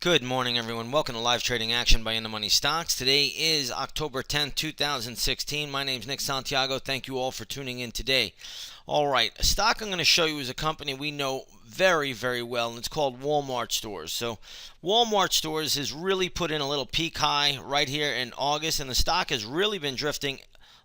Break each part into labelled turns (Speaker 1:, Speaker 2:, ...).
Speaker 1: Good morning, everyone. Welcome to Live Trading Action by InTheMoneyStocks. Today is October 10th, 2016. My name is Nick Santiago. Thank you all for tuning in today. All right, a stock I'm going to show you is a company we know very, very well, and it's called Walmart Stores. So Walmart Stores has really put in a little peak high right here in August, and the stock has really been drifting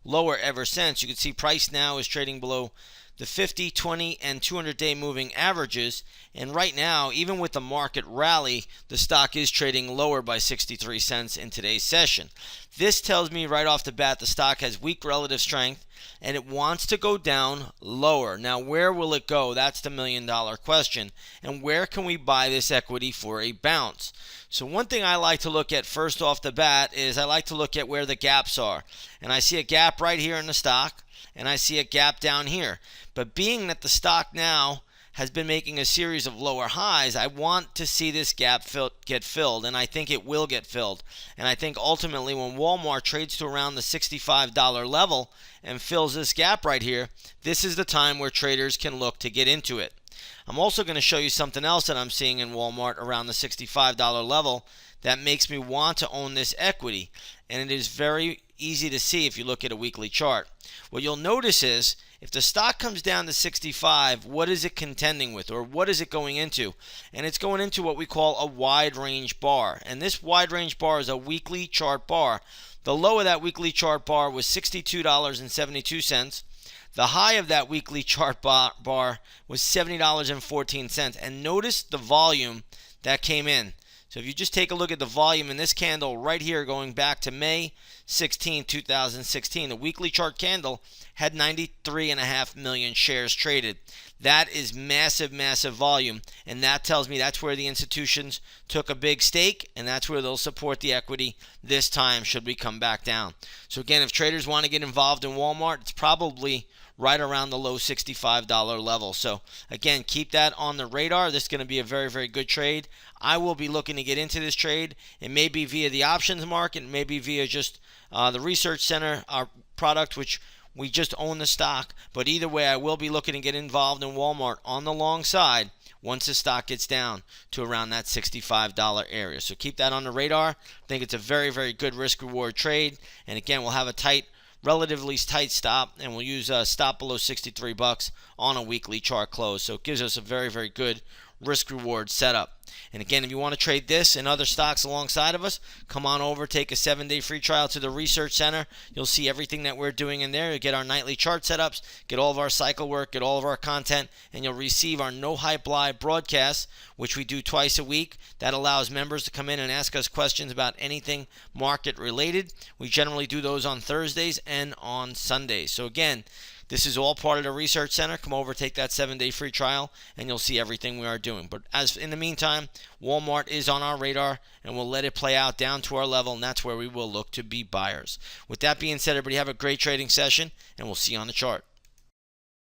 Speaker 1: lower ever since. You can see price now is trading below the 50, 20, and 200-day moving averages. And right now, even with the market rally, the stock is trading lower by 63 cents in today's session. This tells me right off the bat the stock has weak relative strength and it wants to go down lower. Now, where will it go? That's the million-dollar question. And where can we buy this equity for a bounce? So one thing I like to look at first off the bat is I like to look at where the gaps are. And I see a gap right here in the stock, and I see a gap down here. But being that the stock now has been making a series of lower highs, I want to see this gap get filled, and I think it will get filled. And I think ultimately when Walmart trades to around the $65 level and fills this gap right here, this is the time where traders can look to get into it. I'm also going to show you something else that I'm seeing in Walmart around the $65 level that makes me want to own this equity. And it is very easy to see if you look at a weekly chart. What you'll notice is if the stock comes down to 65, what is it contending with, or what is it going into? And it's going into what we call a wide range bar. And this wide range bar is a weekly chart bar. The low of that weekly chart bar was $62.72. The high of that weekly chart bar was $70.14. And notice the volume that came in. So if you just take a look at the volume in this candle right here going back to May 16, 2016, the weekly chart candle had 93.5 million shares traded. That is massive, massive volume, and that tells me that's where the institutions took a big stake, and that's where they'll support the equity this time should we come back down. So again, if traders want to get involved in Walmart, it's probably right around the low $65 level. So again, keep that on the radar. This is going to be a very, very good trade. I will be looking to get into this trade. It may be via the options market, it may be via just the research center, our product, which we just own the stock. But either way, I will be looking to get involved in Walmart on the long side once the stock gets down to around that $65 area. So keep that on the radar. I think it's a very, very good risk-reward trade. And again, we'll have a relatively tight stop, and we'll use a stop below 63 bucks on a weekly chart close. So it gives us a very, very good risk-reward setup. And again, if you want to trade this and other stocks alongside of us, come on over, take a 7-day free trial to the Research Center. You'll see everything that we're doing in there. You'll get our nightly chart setups, get all of our cycle work, get all of our content, and you'll receive our No Hype Live broadcasts, which we do twice a week. That allows members to come in and ask us questions about anything market related. We generally do those on Thursdays and on Sundays. So again, this is all part of the Research Center. Come over, take that 7-day free trial, and you'll see everything we are doing. But as in the meantime, Walmart is on our radar, and we'll let it play out down to our level, and that's where we will look to be buyers. With that being said, everybody have a great trading session, and we'll see you on the chart.